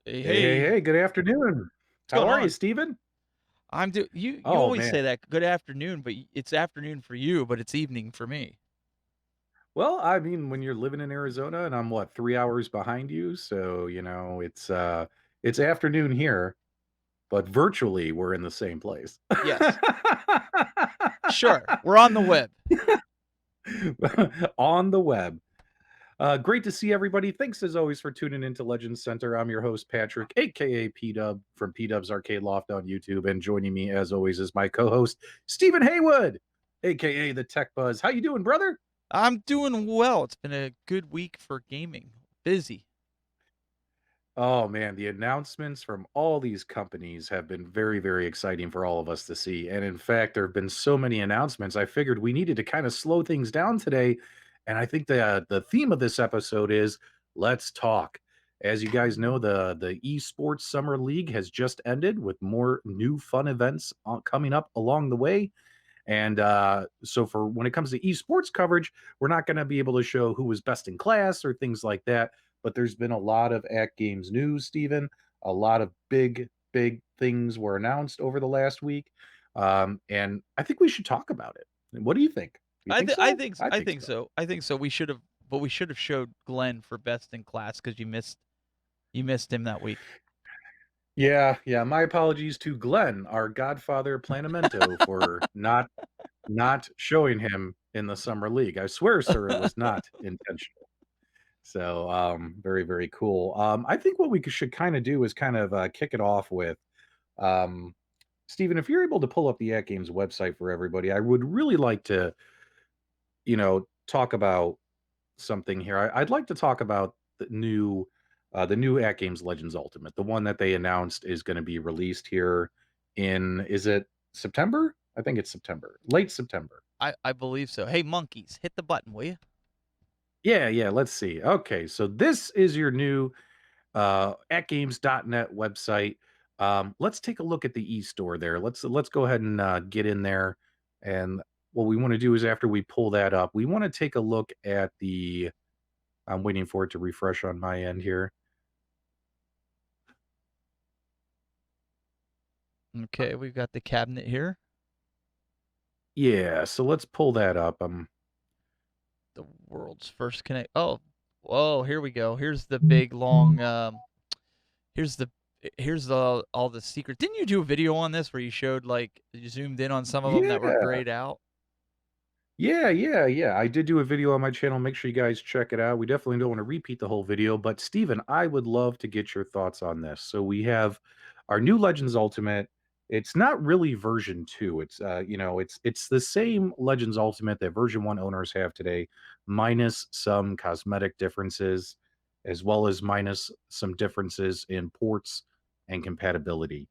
Hey, Hey, hey, hey, hey, good afternoon. what's How going are you, on? Steven? You Oh, always man. say that, "Good afternoon," but it's afternoon for you, but it's evening for me. Well, I mean, when you're living in Arizona and I'm what, 3 hours behind you, so, it's afternoon here, but virtually we're in the same place. Yes. Sure, we're on the web. On the web. Great to see everybody. Thanks as always for tuning into Legends Center. I'm your host, Patrick, aka PDub from PDubs Arcade Loft on YouTube, and joining me as always is my co-host, Stephen Haywood, aka the Tech Buzz. How you doing, brother? I'm doing well. It's been a good week for gaming. Busy. Oh man, the announcements from all these companies have been very, very exciting for all of us to see. And in fact, there have been so many announcements. I figured we needed to kind of slow things down today. And I think the theme of this episode is let's talk. As you guys know, the esports summer league has just ended with more new fun events coming up along the way. And so for when it comes to esports coverage, we're not going to be able to show who was best in class or things like that. But there's been a lot of at games news, Stephen. A lot of big, big things were announced over the last week. And I think we should talk about it. What do you think? You I think th I so? think s I I think think so. so. I think so. We should have showed Glenn for best in class because you missed him that week. Yeah, yeah. My apologies to Glenn, our godfather Planamento, for not showing him in the summer league. I swear, sir, it was not intentional. So, very, very cool. I think what we should kind of do is kind of kick it off with, um, Stephen, if you're able to pull up the At Games website for everybody, I would really like to, talk about something here. I'd like to talk about the new At Games Legends Ultimate, the one that they announced is going to be released here in, is it September? I think it's September, late September. I believe so. Hey, monkeys, hit the button, will you? Yeah, yeah. Let's see. Okay, so this is your new atgames.net website. Let's take a look at the e-store there. Let's go ahead and get in there. And what we want to do is after we pull that up, we want to take a look at the. I'm waiting for it to refresh on my end here. Okay, we've got the cabinet here. Yeah, so let's pull that up. The world's first connect. Oh, whoa! Here we go. Here's the big long. Here's the here's the all the secret. Didn't you do a video on this where you showed like you zoomed in on some of them that were Yeah, grayed out? yeah. I did do a video on my channel. Make sure you guys check it out. We definitely don't want to repeat the whole video, but Steven, I would love to get your thoughts on this. So we have our new Legends Ultimate. It's not really version 2. It's the same Legends Ultimate that version 1 owners have today, minus some cosmetic differences, as well as minus some differences in ports and compatibility.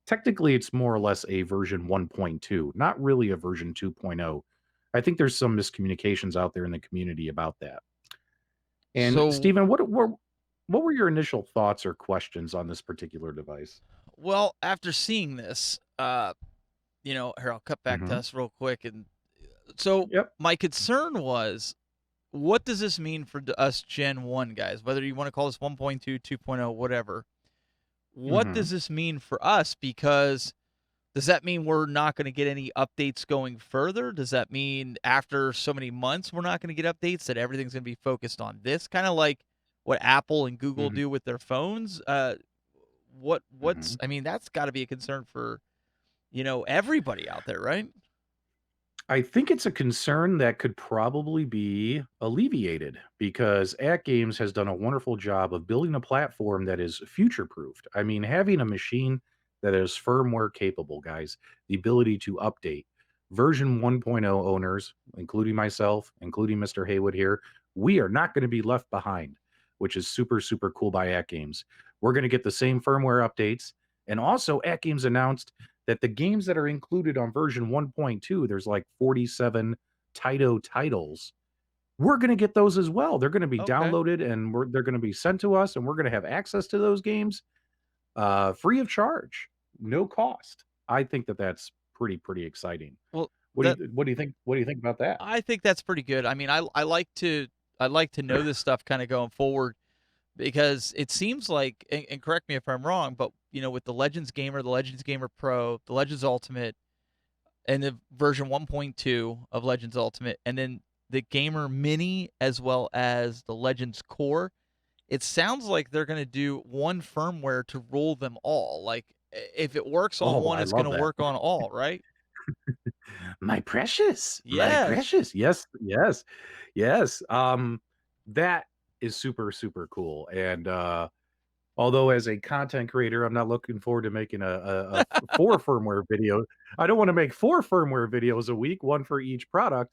Technically, it's more or less a version 1.2, not really a version 2.0. I think there's some miscommunications out there in the community about that. And So, Stephen, what were your initial thoughts or questions on this particular device? well, after seeing this, here I'll cut back to Mhm. us real quick. And so, Yep. my concern was, what does this mean for us Gen 1 guys? Whether you want to call this 1.2, 2.0, whatever. What does Mhm. this mean for us? Because does that mean we're not going to get any updates going further? Does that mean after so many months we're not going to get updates that everything's going to be focused on this? Kind of like what Apple and Google Mhm. do with their phones. What's Mhm. I mean, that's got to be a concern for, everybody out there, right? I think it's a concern that could probably be alleviated because At Games has done a wonderful job of building a platform that is future proofed. I mean, having a machine that is firmware capable, guys, the ability to update version 1.0 owners, including myself, including Mr. Haywood here, we are not going to be left behind, which is super, super cool by At Games. We're going to get the same firmware updates. And also, At Games announced that the games that are included on version 1.2, there's like 47 Taito titles. We're going to get those as well. They're going to be Okay. downloaded and they're going to be sent to us, and we're going to have access to those games free of charge, no cost. I think that that's pretty exciting. Well, that What do you think? What do you think about that? I think that's pretty good. I mean, I like to know this stuff kind of going forward. because it seems like, and correct me if I'm wrong, but with the Legends Gamer, the Legends Gamer Pro, the Legends Ultimate, and the version 1.2 of Legends Ultimate, and then the Gamer Mini as well as the Legends Core. It sounds like they're going to do one firmware to rule them all. Like if it works on Oh, one, I it's going love to that. work on all, right? My precious, my Yes. precious. Yes, yes, yes. That is super, super cool. And although as a content creator, I'm not looking forward to making four firmware video. I don't want to make four firmware videos a week, one for each product.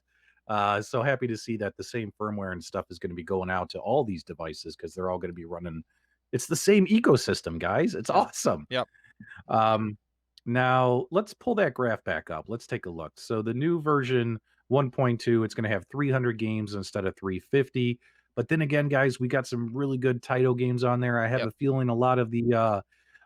So happy to see that the same firmware and stuff is going to be going out to all these devices because they're all going to be running. It's the same ecosystem, guys. It's Yeah. awesome. Yep. Um, Now let's pull that graph back up. Let's take a look. So the new version 1.2, it's going to have 300 games instead of 350. But then again, guys, we got some really good title games on there. I have Yep. a feeling a lot of the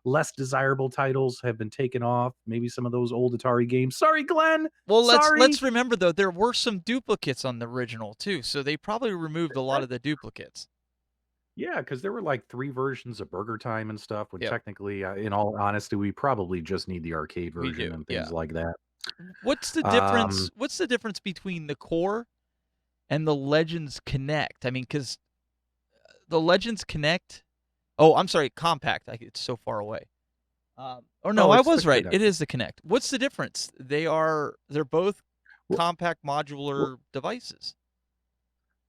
less desirable titles have been taken off. Maybe some of those old Atari games. Sorry, Glenn. Well, let's Sorry. remember though there were some duplicates on the original too, so they probably removed a lot of the duplicates. Yeah, because there were like three versions of Burger Time and stuff. When Yep, technically, in all honesty, we probably just need the arcade we version do. and Yeah. things like that. What's the difference? Um, What's the difference between the core and the Legends Connect? I mean, because the Legends Connect. Oh, I'm sorry, Compact. It's so far away. Or no, oh, I it's the was right. It connector. is the Connect. What's the difference? They're both Well, compact well, modular devices.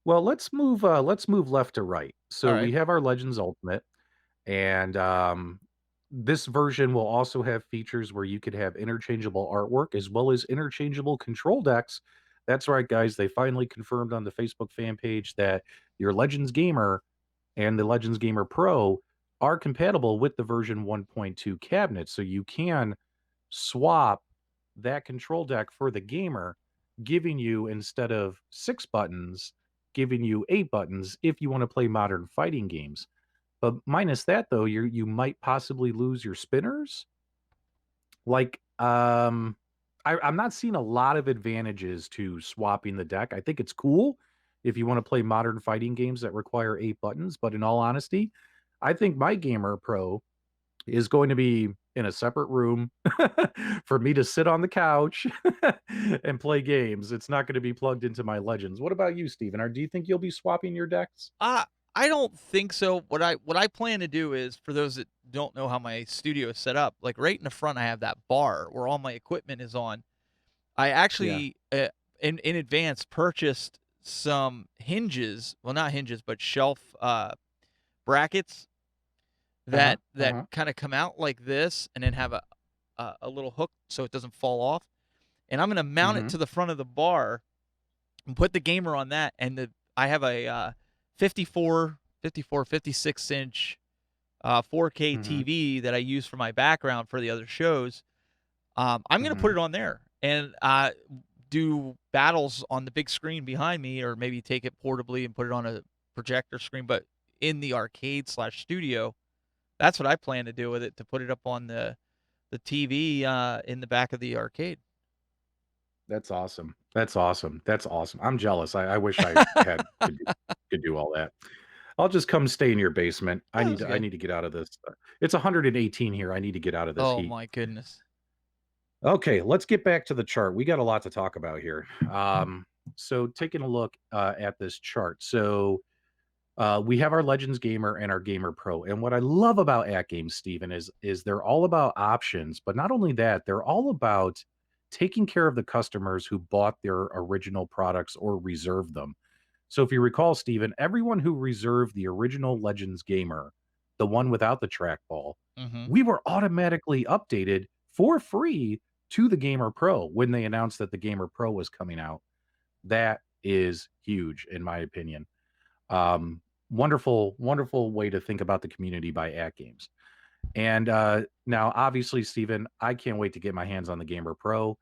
well, let's move left to right. All So right. we have our Legends Ultimate, and this version will also have features where you could have interchangeable artwork as well as interchangeable control decks. That's right, guys. They finally confirmed on the Facebook fan page that your Legends Gamer and the Legends Gamer Pro are compatible with the version 1.2 cabinet. So you can swap that control deck for the gamer, giving you instead of 6 buttons, giving you 8 buttons if you want to play modern fighting games. But minus that though, you might possibly lose your spinners. Like, I'm not seeing a lot of advantages to swapping the deck. I think it's cool if you want to play modern fighting games that require 8 buttons, but in all honesty, I think my Gamer Pro is going to be in a separate room for me to sit on the couch and play games. It's not going to be plugged into my Legends. What about you, Steven? Or do you think you'll be swapping your decks? I don't think so. What I plan to do is, for those that don't know how my studio is set up, like right in the front, I have that bar where all my equipment is on. I Yeah. actually, in advance, purchased some hinges. Well, not hinges, but shelf brackets Uh-huh. that Uh-huh. kind of come out like this, and then have a little hook so it doesn't fall off. And I'm gonna mount it Mhm. to the front of the bar and put the gamer on that. And I have a 56 inch 4K Mhm. TV that I use for my background for the other shows. I'm gonna put Mhm. it on there and do battles on the big screen behind me, or maybe take it portably and put it on a projector screen. But in the arcade slash studio, that's what I plan to do with it, to put it up on the TV in the back of the arcade. That's awesome. That's awesome. That's awesome. I'm jealous. I wish I had could do all that. I'll just come stay in your basement. That was I good. need to get out of this. It's 118 here. I need to get out of this Oh heat. my goodness. Okay, let's get back to the chart. We got a lot to talk about here. So taking a look at this chart. So we have our Legends Gamer and our Gamer Pro. And what I love about AtGames, Steven, is they're all about options, but not only that, they're all about taking care of the customers who bought their original products or reserved them. So if you recall, Steven, everyone who reserved the original Legends Gamer, the one without the trackball, Mm-hmm. we were automatically updated for free to the Gamer Pro when they announced that the Gamer Pro was coming out. That is huge, in my opinion. Wonderful, wonderful way to think about the community by AtGames. And now, obviously, Steven, I can't wait to get my hands on the Gamer Pro.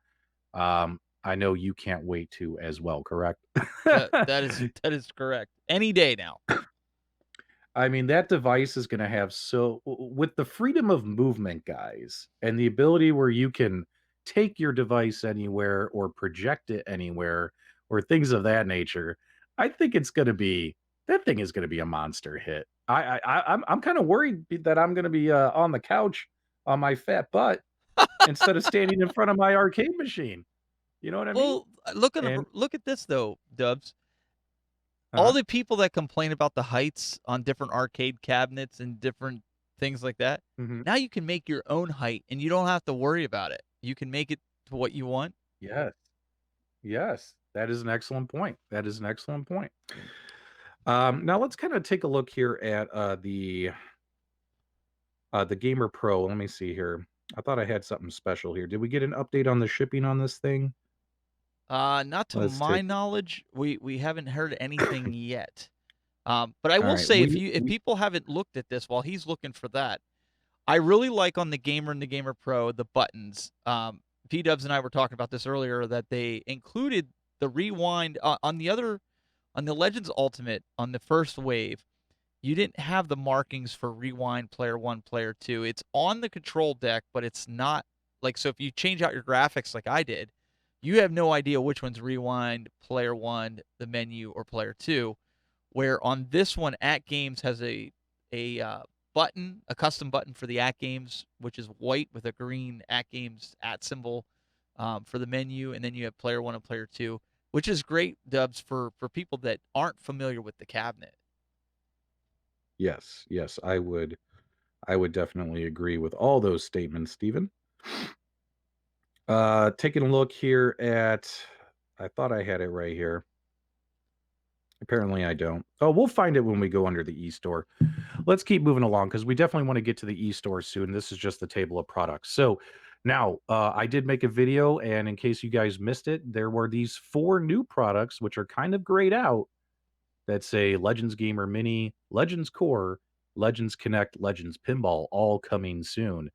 I know you can't wait to as well, correct? That is correct. Any day now. I mean, that device is going to have with the freedom of movement, guys, and the ability where you can take your device anywhere or project it anywhere or things of that nature. I think it's going to be that thing is gonna be a monster hit. I'm kinda worried that I'm gonna be, on the couch on my fat butt instead of standing in front of my arcade machine. You know what I mean? Well, And look at this though, Dubs. All uh-huh. the people that complain about the heights on different arcade cabinets and different things like that, Mhm. now you can make your own height and you don't have to worry about it. You can make it to what you want. Yes. Yes. That is an excellent point. That is an excellent point. Now let's kinda take a look here at, the Gamer Pro. Let me see here. I thought I had something special here. Did we get an update on the shipping on this thing? Not to Let's my take knowledge, we haven't heard anything yet. But I all will right. say if We people haven't looked at this while he's looking for that, I really like on the Gamer and the Gamer Pro the buttons. PDubs and I were talking about this earlier that they included the rewind on the other on the Legends Ultimate on the first wave. You didn't have the markings for rewind player 1, player 2. It's on the control deck, but it's not like so if you change out your graphics like I did, you have no idea which one's rewind, player 1, the menu or player 2. Where on this one AtGames has a button, a custom button for the AtGames, which is white with a green AtGames at symbol for the menu, and then you have player 1 and player 2, which is great, Dubs, for people that aren't familiar with the cabinet. Yes, yes, I would definitely agree with all those statements, Stephen. Taking a look here at I thought I had it right here. Apparently I don't. Oh, we'll find it when we go under the e-store. Let's keep moving along because we definitely want to get to the e-store soon. This is just the table of products. So now I did make a video, and in case you guys missed it, there were these 4 new products which are kind of grayed out that say Legends Gamer Mini, Legends Core, Legends Connect, Legends Pinball, all coming soon.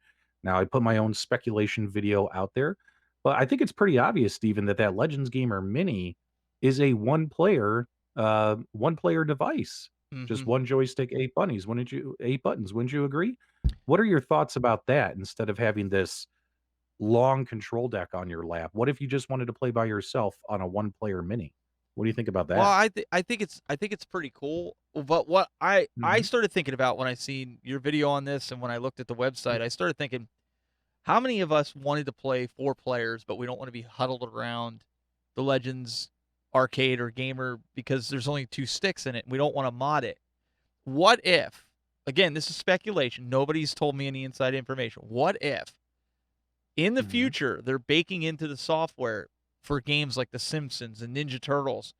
Now, I put my own speculation video out there, but I think it's pretty obvious, Steven, that that Legends Gamer Mini is a one player device. Just Hmm. one joystick, 8 buttons. Wouldn't you 8 buttons? Wouldn't you agree? What are your thoughts about that instead of having this long control deck on your lap? What if you just wanted to play by yourself on a one player mini? What do you think about Well, that? I think it's pretty cool. But what I Mhm. started thinking about when I seen your video on this and when I looked at the website, I started thinking, how many of us wanted to play 4 players, but we don't want to be huddled around the Legends arcade or gamer because there's only 2 sticks in it and we don't want to mod it? What if, again, this is speculation, nobody's told me any inside information. What if in the Mhm. future they're baking into the software for games like The Simpsons and Ninja Turtles?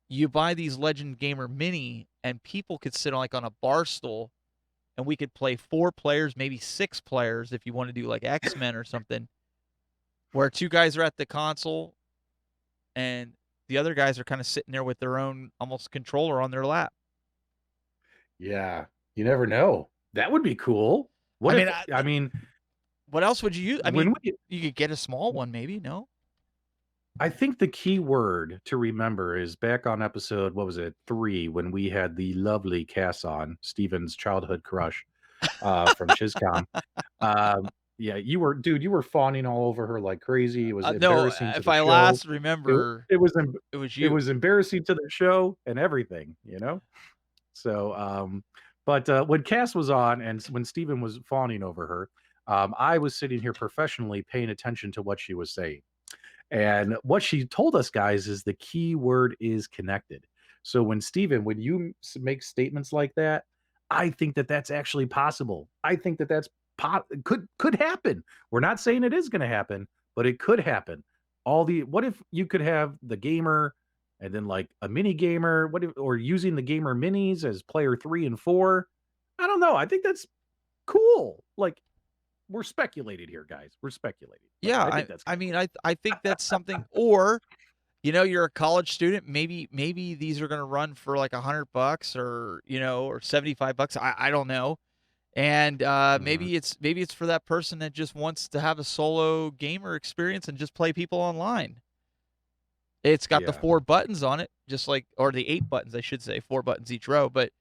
You buy these Legend Gamer Mini and people could sit like on a bar stool and we could play 4 players, maybe 6 players if you want to do like X-Men or something, where 2 guys are at the console and the other guys are kind of sitting there with their own almost controller on their lap. Yeah, you never know. That would be cool. I What mean, if I mean, what else would you use? I when mean, we you could get a small one maybe, no? I think the key word to remember is back on episode, what was it, 3, when we had the lovely Cass on, Steven's childhood crush, from Chiscom. Yeah, you were fawning all over her like crazy. It was No, embarrassing to if the I show. last It w remember, it was it you. was embarrassing to the show and everything, you know? So, but when Cass was on and when Steven was fawning over her, I was sitting here professionally paying attention to what she was saying. And what she told us, guys, is the key word is connected. So when Steven, when you make statements like that, I think that that's actually possible. I think that that's could happen. We're not saying it is going to happen, but it could happen. What if you could have the gamer and then like a mini gamer? What if or using the gamer minis as player 3 and 4? I don't know. I think that's cool. Like we're speculating here, guys. We're speculating, but Yeah, I think that's I kind of mean, cool. I think that's something. Or you're a college student. Maybe these are going to run for like $100 or or $75. I don't know. And Mhm. maybe it's for that person that just wants to have a solo gamer experience and just play people online. It's got the Yeah. 4 buttons on it, just like or the 8 buttons, I should say, 4 buttons each row. But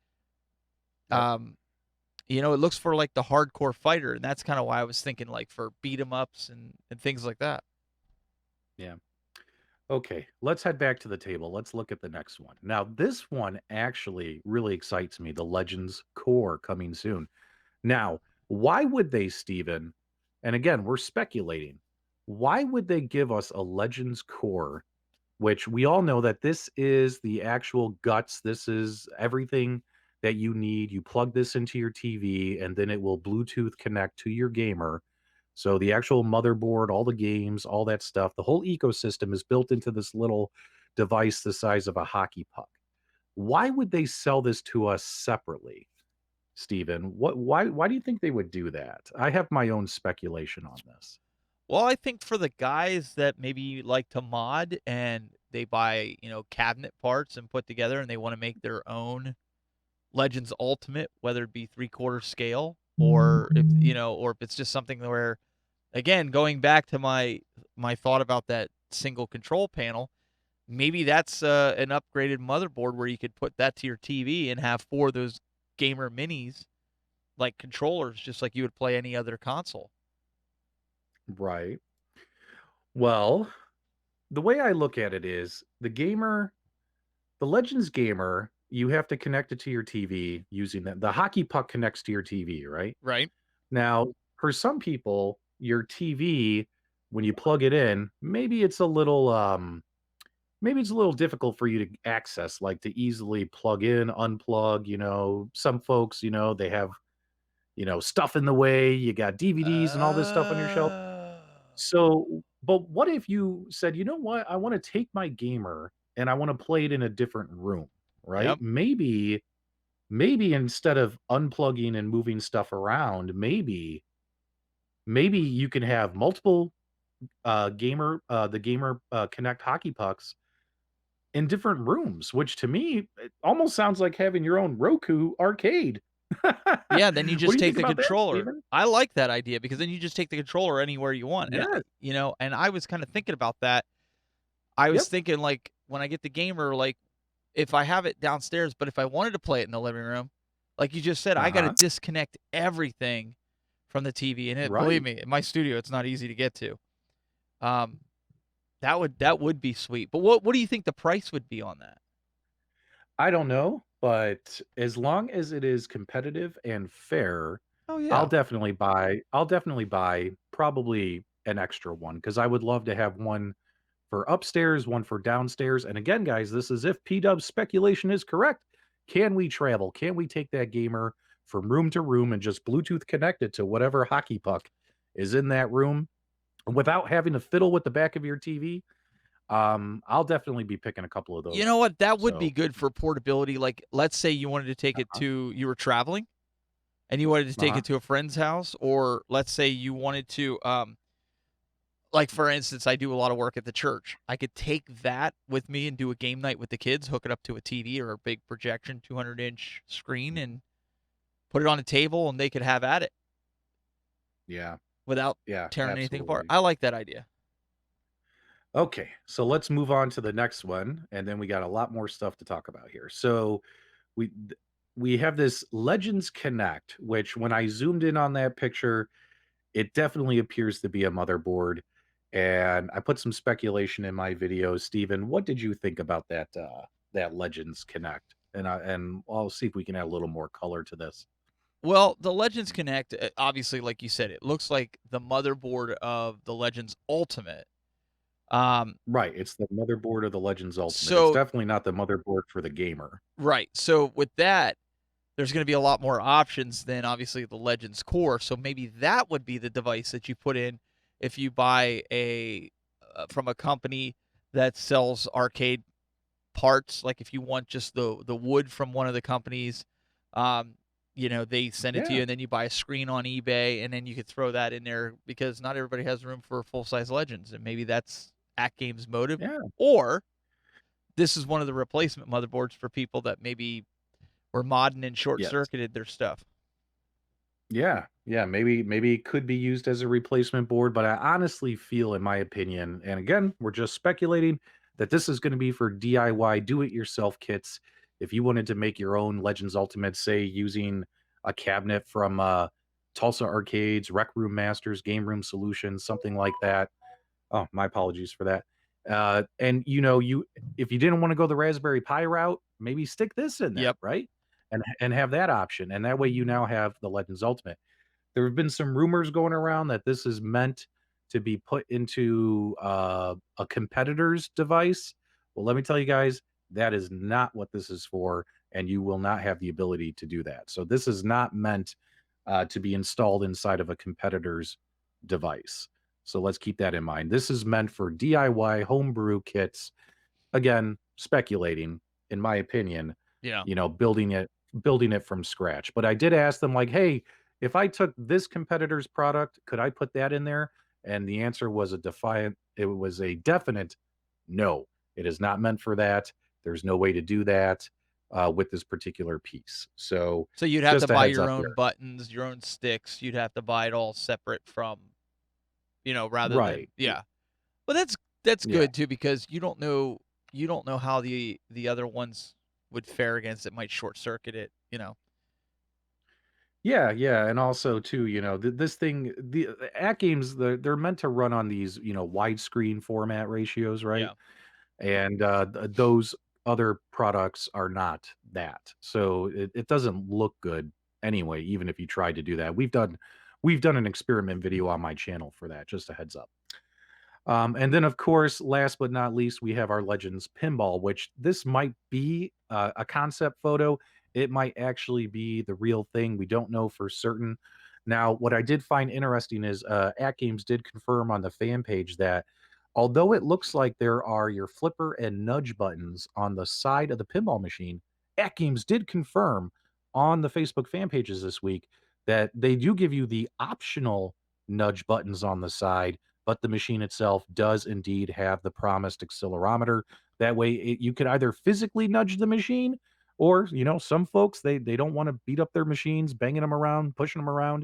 Yep. um, it looks for like the hardcore fighter, and that's kind of why I was thinking like for beat 'em ups and things like that. Yeah. Okay, let's head back to the table. Let's look at the next one. Now, this one actually really excites me, the Legends Core coming soon. Now, why would they, Steven? And again, we're speculating. Why would they give us a Legends Core, which we all know that this is the actual guts, this is everything that you need. You plug this into your TV and then it will Bluetooth connect to your gamer. So the actual motherboard, all the games, all that stuff, the whole ecosystem is built into this little device the size of a hockey puck. Why would they sell this to us separately, Steven? Why do you think they would do that? I have my own speculation on this. Well, I think for the guys that maybe like to mod and they buy, cabinet parts and put together and they want to make their own Legends Ultimate, whether it be 3/4 scale or if it's just something where, again, going back to my thought about that single control panel, maybe that's an upgraded motherboard where you could put that to your TV and have 4 of those gamer minis like controllers, just like you would play any other console. Right. Well, the way I look at it is the Legends gamer, you have to connect it to your TV using the hockey puck connects to your TV, right? Right. Now, for some people, your TV, when you plug it in, maybe it's a little difficult for you to access, like to easily plug in, unplug, some folks, they have, stuff in the way, you got DVDs and all this stuff on your shelf. Oh. So, but what if you said, "You know what? I wanna take my gamer and I wanna play it in a different room," right? Yep. Maybe instead of unplugging and moving stuff around, maybe you can have multiple, the gamer, Connect hockey pucks in different rooms, which to me, it almost sounds like having your own Roku arcade. Yeah, then you What do just you take think the about that, controller. Steven? I like that idea because then you just take the controller anywhere you want, and Yes. and I was kinda thinking about that. I was Yep. thinking, like, when I get the gamer, like, if I have it downstairs, but if I wanted to play it in the living room, like you just said, I gotta Uh-huh. disconnect everything from the TV, and believe Right. me, in my studio, it's not easy to get to. Um, that would be sweet, but what do you think the price would be on that? I don't know, but as long as it is competitive and fair, Oh, yeah. I'll definitely buy probably an extra one because I would love to have one for upstairs, one for downstairs. And again, guys, this is if PDubs speculation is correct. Can we travel? Can we take that gamer from room to room and just Bluetooth connect it to whatever hockey puck is in that room without having to fiddle with the back of your TV? I'll definitely be picking a couple of You those know up. what? That would be So, good for portability, like, let's say you wanted to take it uh-huh. to you were traveling, and you wanted to take Uh-huh. it to a friend's house, or let's say you wanted to, like, for instance, I do a lot of work at the church. I could take that with me and do a game night with the kids, hook it up to a TV or a big projection 200-inch screen, and put it on a table, and they could have at it Yeah. without Yeah, tearing anything apart. absolutely. I like that idea. Okay, so let's move on to the next one, and then we got a lot more stuff to talk about here. So we th- we have this Legends Connect, which when I zoomed in on that picture, it definitely appears to be a motherboard. And I put some speculation in my video. Steven, what did you think about that Legends Connect? And I'll see if we can add a little more color to this. Well, the Legends Connect, obviously, like you said, it looks like the motherboard of the Legends Ultimate. Um, Right, it's the motherboard of the Legends Ultimate. It's so definitely not the motherboard for the gamer. right. So with that, there's going to be a lot more options than obviously the Legends Core. So maybe that would be the device that you put in if you buy a from a company that sells arcade parts. Like if you want just the wood from one of the companies, um, they send it to Yeah, you, and then you buy a screen on eBay, and then you could throw that in there because not everybody has room for full size Legends, and maybe that's AtGames motive, yeah. or this is one of the replacement motherboards for people that maybe were modding and short Yes. circuited their stuff. Yeah, yeah, maybe it could be used as a replacement board, but I honestly feel, in my opinion, and again, we're just speculating, that this is gonna be for DIY do-it-yourself kits. If you wanted to make your own Legends Ultimate, say, using a cabinet from, Tulsa Arcades, Rec Room Masters, Game Room Solutions, something like that. Oh, my apologies for that. And you if you didn't want to go the Raspberry Pi route, maybe stick this in there, Yep. right? And have that option. And that way you now have the Legends Ultimate. There have been some rumors going around that this is meant to be put into a competitor's device. Well, let me tell you guys, that is not what this is for, and you will not have the ability to do that. So this is not meant to be installed inside of a competitor's device. So let's keep that in mind. This is meant for DIY homebrew kits. Again, speculating, in my opinion, Yeah. building it from scratch. But I did ask them like, "Hey, if I took this competitor's product, could I put that in there?" And the answer was a definite no. It is not meant for that. There's no way to do that with this particular piece. So So you'd have to just a buy heads your up own there. buttons, your own sticks. You'd have to buy it all separate from, rather than Right. yeah. But that's Yeah. good too because you don't know how the other ones would fare against it. Might short circuit it. Yeah, yeah, and also too, this thing, the at games, they're meant to run on these, widescreen format ratios, right? Yeah. And those other products are not that, so it doesn't look good anyway. Even if you tried to do that, we've done an experiment video on my channel for that. Just a heads up. And then, of course, last but not least, we have our Legends Pinball, which this might be a concept photo. It might actually be the real thing. We don't know for certain. Now, what I did find interesting is AtGames did confirm on the fan page that although it looks like there are your flipper and nudge buttons on the side of the pinball machine, AtGames did confirm on the Facebook fan pages this week that they do give you the optional nudge buttons on the side, but the machine itself does indeed have the promised accelerometer. That way, you could either physically nudge the machine, or some folks they don't want to beat up their machines, banging them around, pushing them around.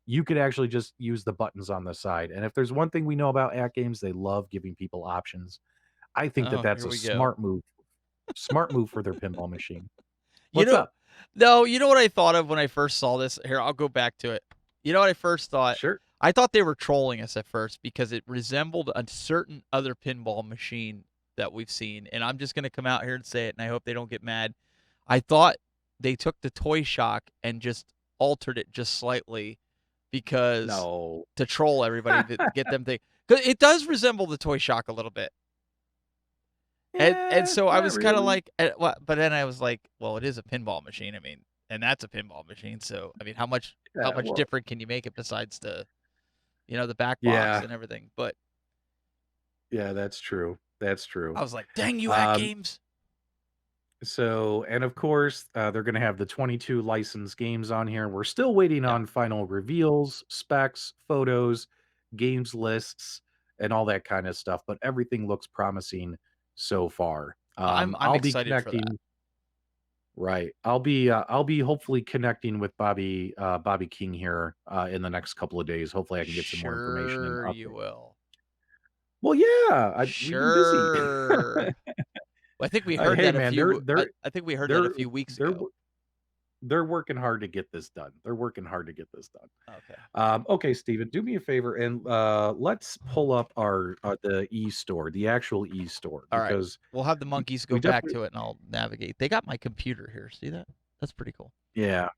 You could actually just use the buttons on the side. And if there's one thing we know about at games, they love giving people options. I think that Oh, that's here a we go. smart move for their pinball machine. You What's know, up? no, you know what I thought of when I first saw this? Here, I'll go back to it. You know what I first thought? Sure. I thought they were trolling us at first because it resembled a certain other pinball machine that we've seen. And I'm just going to come out here and say it, and I hope they don't get mad. I thought they took the Toy Shock and just altered it just slightly because No. to troll everybody to get them to. Because it does resemble the Toy Shock a little bit. And Yeah, so I not was kinda really. like, but then I was like, "Well, it is a pinball machine, I mean, and that's a pinball machine, so, I mean, how Yeah, much well, different can you make it besides the back box yeah, and everything?" But yeah, that's true. That's I true. was like, "Dang you, At Um, Games." So, and of course, they're going to have the 22 licensed games on here. We're still waiting Yeah. on final reveals, specs, photos, games lists, and all that kind of stuff. But everything looks promising so far. I'm I'll be excited for that. connecting. Right. I'll be hopefully connecting with Bobby King here in the next couple of days. Hopefully, I can get some more information and Sure you update. will. Well, yeah, we've been busy. Sure. Well, I think we heard Hey, that a man, few I think we heard that a they're few weeks they're ago. they're working hard to get this done. They're working hard to get this done. Okay. Okay, Steven, do me a favor and let's pull up our the e-store, the actual e-store, Alright. because We'll have the monkeys go we back definitely to it, and I'll navigate. They got my computer here, see that? That's pretty cool. yeah,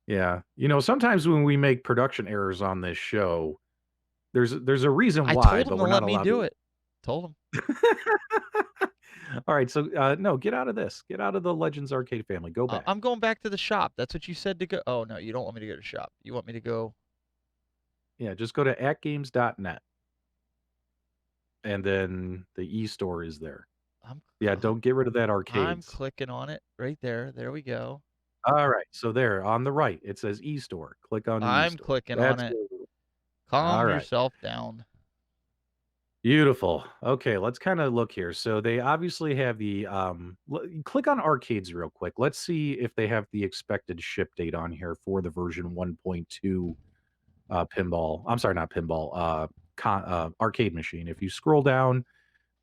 yeah. Sometimes when we make production errors on this show, there's a reason I why, told him but to we're let not me allowed do to. it. Told him. All right, so no, get out of this. Get out of the Legends Arcade family. Go back. I'm going back to the shop. That's what you said to go. Oh no, you don't want me to go to shop. You want me to go. Yeah, just go to atgames.net and then the e-store is there. I'm Yeah, I'm don't get rid of that I'm arcades. clicking on it right there. There we go. All right, so there on the right, it says e-store. Click on the I'm e-store. clicking on That's it. where all Calm right. yourself down. Beautiful. Okay, let's kinda look here. So they obviously have click on arcades real quick. Let's see if they have the expected ship date on here for the version 1.2 pinball. I'm sorry, not pinball, arcade machine. If you scroll down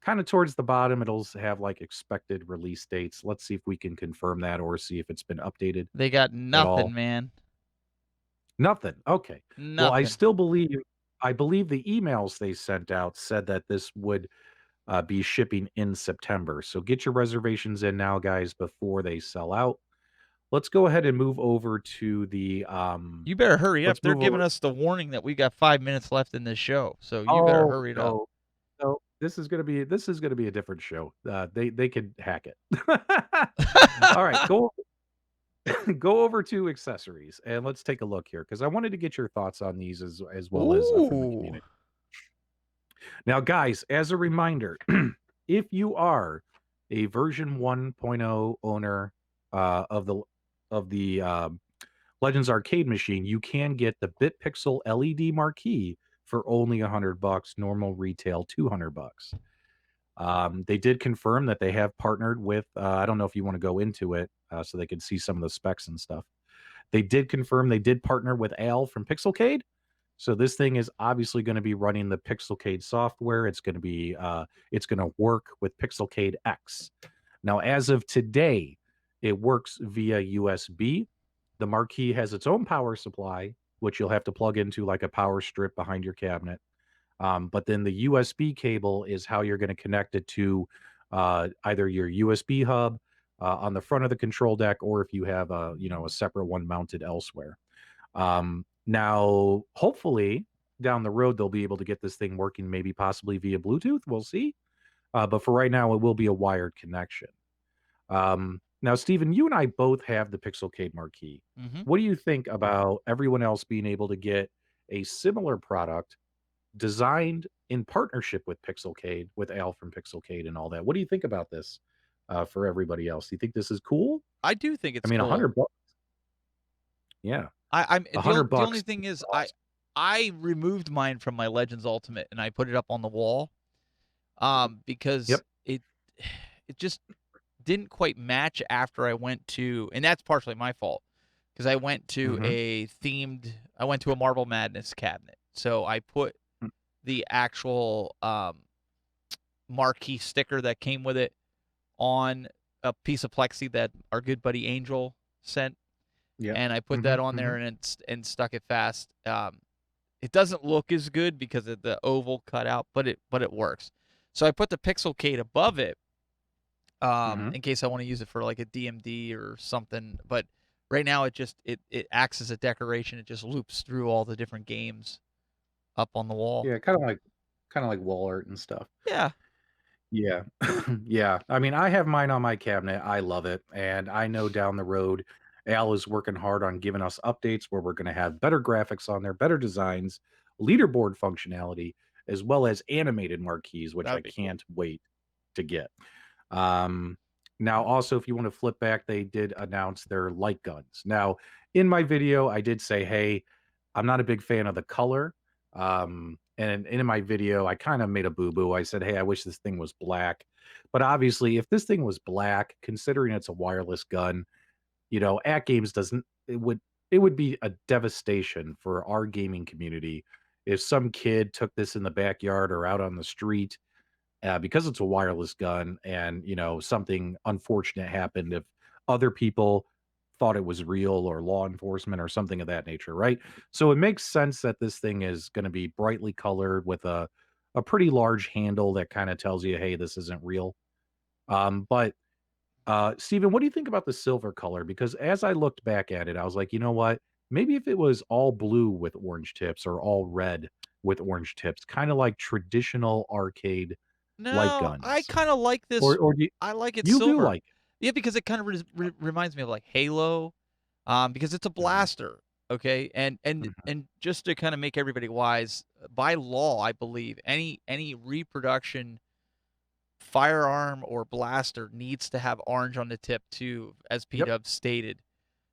kinda towards the bottom, it'll have like expected release dates. Let's see if we can confirm that or see if it's been updated They got at all. nothing, man. Nothing. Okay. Well, Nothing. I believe the emails they sent out said that this would be shipping in September. So get your reservations in now, guys, before they sell out. Let's go ahead and move over to the You better hurry up. let's They're move giving over. us the warning that we got 5 minutes left in this show, so you better Oh hurry it up. no, no, this is gonna be a different show. They could hack it. All right, go go over to accessories and let's take a look here because I wanted to get your thoughts on these as well as from the Ooh. community. Now, guys, as a reminder, if you are a version 1.0 owner of the Legends arcade machine, you can get the BitPixel LED Marquee for only $100, normal retail $200. They did confirm that they have partnered with. I don't know if you want to go into it, so they could see some of the specs and stuff. They did confirm they did partner with Al from Pixelcade, so this thing is obviously going to be running the Pixelcade software. It's going to work with Pixelcade X. Now, as of today, it works via USB. The marquee has its own power supply, which you'll have to plug into like a power strip behind your cabinet. But then the USB cable is how you're going to connect it to either your USB hub on the front of the control deck, or if you have a separate one mounted elsewhere. Now, hopefully, down the road they'll be able to get this thing working, maybe possibly via Bluetooth. We'll see. But for right now, it will be a wired connection. Now, Stephen, you and I both have the Pixelcade marquee. Mhm. What do you think about everyone else being able to get a similar product designed in partnership with Pixelcade, with Al from Pixelcade and all that? What do you think about this for everybody else? Do you think this is cool? I do think I it's mean, cool. 100 bucks. Yeah, I'm a the hundred only the bucks only thing is is awesome. I removed mine from my Legends Ultimate and I put it up on the wall, because Yep. it just didn't quite match after I went to, and that's partially my fault because Hmm. I went to a Marble Madness cabinet. So I put the actual marquee sticker that came with it on a piece of plexi that our good buddy Angel sent, Yep. and I put Hmm. that on Hmm. there and stuck it fast. It doesn't look as good because of the oval cutout, but it works. So I put the Pixelcade above it, Hmm. in case I want to use it for like a DMD or something. But right now it acts as a decoration. It just loops through all the different games up on the wall. Yeah, kind of like wall art and stuff. Yeah, Yeah. Yeah. I mean, I have mine on my cabinet. I love it. And I know down the road, Al is working hard on giving us updates where we're going to have better graphics on there, better designs, leaderboard functionality, as well as animated marquees, which I that'd be cool. can't wait to get. Um, Now, also, if you want to flip back, they did announce their light guns. Now, in my video, I did say, hey, I'm not a big fan of the color. And in my video, I kind of made a boo boo. I said, hey, I wish this thing was black. But obviously, if this thing was black, considering it's a wireless gun, At Games doesn't, it would be a devastation for our gaming community if some kid took this in the backyard or out on the street because it's a wireless gun and something unfortunate happened if other people thought it was real or law enforcement or something of that nature, right? So it makes sense that this thing is going to be brightly colored with a pretty large handle that kind of tells you, hey, this isn't real. But Steven, what do you think about the silver color? Because as I looked back at it, I was like, you know what? Maybe if it was all blue with orange tips or all red with orange tips, kind of like traditional arcade light No, I guns. kind of like this. Or do I like it you do silver. like it? Yeah, because it kind of reminds me of like Halo, because it's a Mhm, blaster. Okay, mhm. and just to kind of make everybody wise, by law, I believe any reproduction firearm or blaster needs to have orange on the tip too, as Yep. PDubs stated,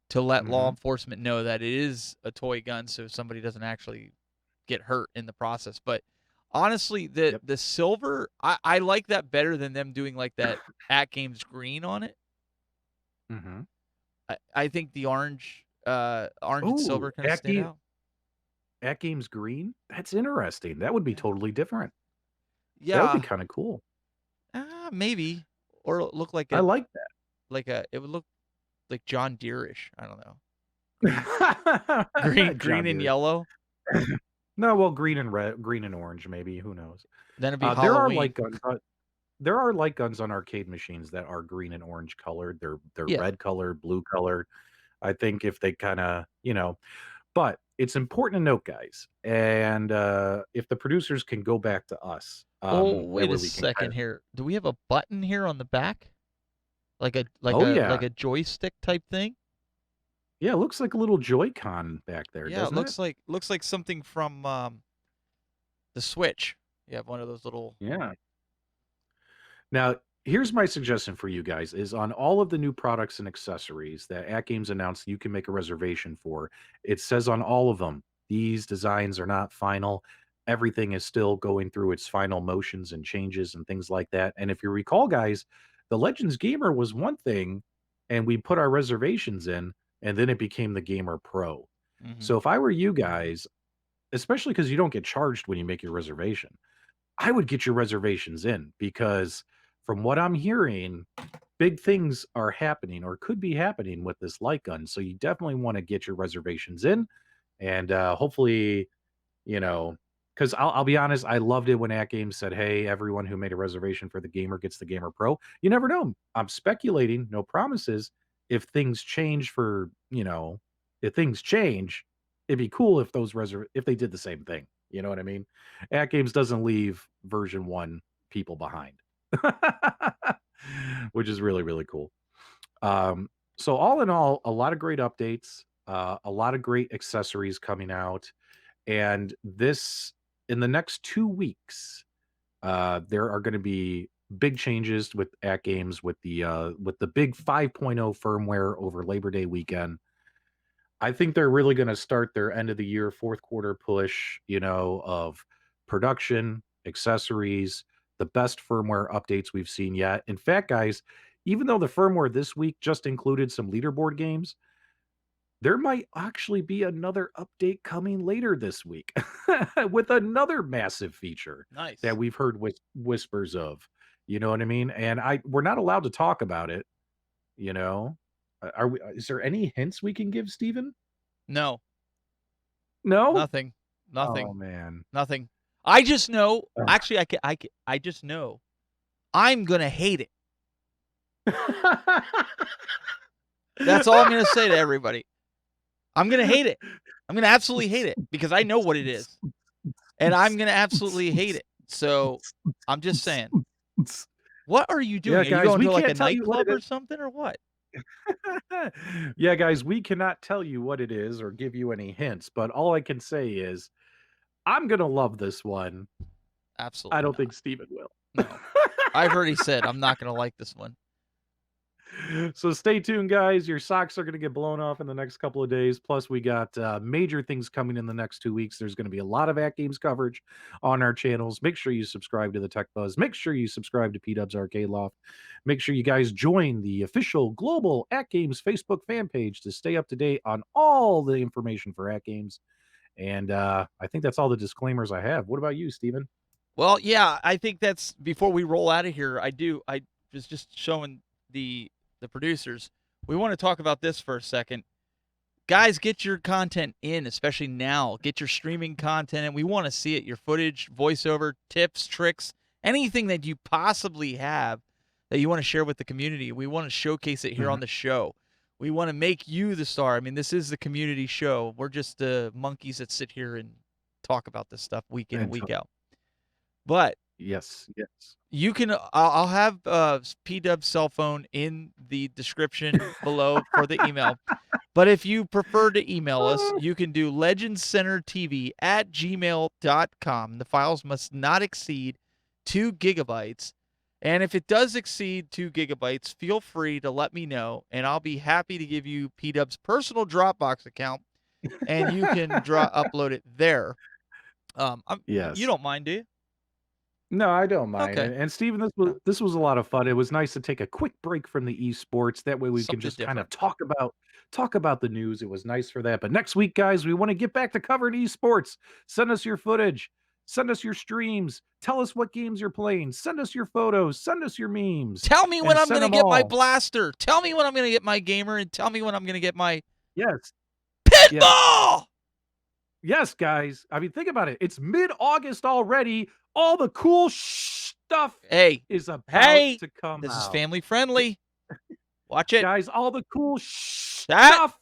to let law Mhm. enforcement know that it is a toy gun, so somebody doesn't actually get hurt in the process. But honestly, Yep. the silver, I like that better than them doing like that at games green on it. Mhm. I think the orange and Ooh, silver kind of stand out. at Games Green? That's interesting. That would be Yeah, totally different. That would be yeah, kinda cool. maybe, or look I like like a it would look like John Deere-ish. I don't know. that. Green John and Deere. yellow. No, well, green and red, green and orange, maybe, who knows? Then it'd be There are Halloween. light guns. there are light guns on arcade machines that are green and orange colored. They're Yeah. red colored, blue colored. I think if they kinda, but it's important to note, guys, and, if the producers can go back to us, Oh, that wait way a we can kind second of. here. Do we have a button here on the back? Like a like Oh, a yeah. like a joystick type thing? Yeah, it looks like a little Joy-Con back there, Yeah, it doesn't it? looks like something from the Switch. You have one of those little. Yeah. Now, here's my suggestion for you guys is on all of the new products and accessories that AtGames announced you can make a reservation for, it says on all of them, these designs are not final. Everything is still going through its final motions and changes and things like that. And if you recall, guys, the Legends Gamer was one thing, and we put our reservations in, and then it became the Gamer Pro. Mhm. So if I were you guys, especially because you don't get charged when you make your reservation, I would get your reservations in because from what I'm hearing, big things are happening or could be happening with this light gun. So you definitely want to get your reservations in and hopefully, you know, because I'll be honest, I loved it when AtGames said, "Hey, everyone who made a reservation for the Gamer gets the Gamer Pro." You never know. I'm speculating, no promises. If things change for, if things change, it'd be cool if if they did the same thing. You know what I mean? AtGames doesn't leave version one people behind, which is really really cool. So all in all, a lot of great updates, a lot of great accessories coming out. And this in the next 2 weeks, there are gonna be big changes with at games with the big 5.0 firmware over Labor Day weekend. I think they're really gonna start their end of the year, 4th quarter push, of production, accessories, the best firmware updates we've seen yet. In fact, guys, even though the firmware this week just included some leaderboard games, there might actually be another update coming later this week with another massive feature that Nice. we've heard whispers of. You know what I mean? And we're not allowed to talk about it, you know? Are we is there any hints we can give, Steven? No, No? nothing. Oh, Nothing. man. Nothing. I just know, Ugh. actually I just know I'm going to hate it. That's all I'm going to say to everybody. I'm going to hate it. I'm going to absolutely hate it because I know what it is. And I'm going to absolutely hate it. So, I'm just saying. What are you Yeah, doing? Are you guys, going we to like a can't tell you what it nightclub or is. something or what? Yeah, guys, we cannot tell you what it is or give you any hints, but all I can say is I'm gonna love this one. I Absolutely don't think not. Steven will. No. I've already said I'm not going to like this one. So stay tuned, guys. Your socks are going to get blown off in the next couple of days. Plus, we got major things coming in the next 2 weeks. There's going to be a lot of At Games coverage on our channels. Make sure you subscribe to the Tech Buzz. Make sure you subscribe to PDubs Arcade Loft. Make sure you guys join the official global At Games Facebook fan page to stay up to date on all the information for At Games. And I think that's all the disclaimers I have. What about you, Steven? Well, yeah, I think that's before we roll out of here. I was just showing the producers. We want to talk about this for a second. Guys, get your content in, especially now. Get your streaming content, and we want to see it. Your footage, voiceover, tips, tricks, anything that you possibly have that you want to share with the community. We want to showcase it here Mhm. on the show. We want to make you the star. I mean, this is the community show. We're just the monkeys that sit here and talk about this stuff week in and And week out. But yes, yes. you can. I'll have PDub's cell phone in the description below for the email. But if you prefer to email us, you can do legendscentertv@gmail.com. The files must not exceed 2 gigabytes. And if it does exceed 2 gigabytes, feel free to let me know, and I'll be happy to give you PDub's personal Dropbox account, and you can upload it there. You Yes. don't mind, do you? No, I don't mind. Okay. And Steven, Yeah. this was a lot of fun. It was nice to take a quick break from the esports. That way we can Something just kind of different. talk about the news. It was nice for that. But next week, guys, we want to get back to covering esports. Send us your footage. Send us your streams. Tell us what games you're playing. Send us your photos. Send us your memes. Tell me when And I'm send going to them get my all. blaster. Tell me when I'm going to get my gamer, and tell me when I'm going to get my Yes. Yes. pinball. Yes, guys. I mean, think about it. It's mid-August already. All the cool stuff Hey, is about hey, to come this is out. family friendly. Watch it. Guys, all the cool That. stuff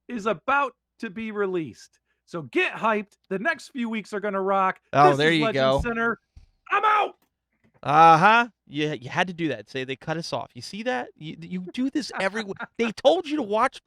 is about to be released. So get hyped. The next few weeks are going to rock. Oh, This there is you Legends go. Center. I'm out. Uh-huh. You had to do that. Say they cut us off. You see that? You do this every. They told you to watch.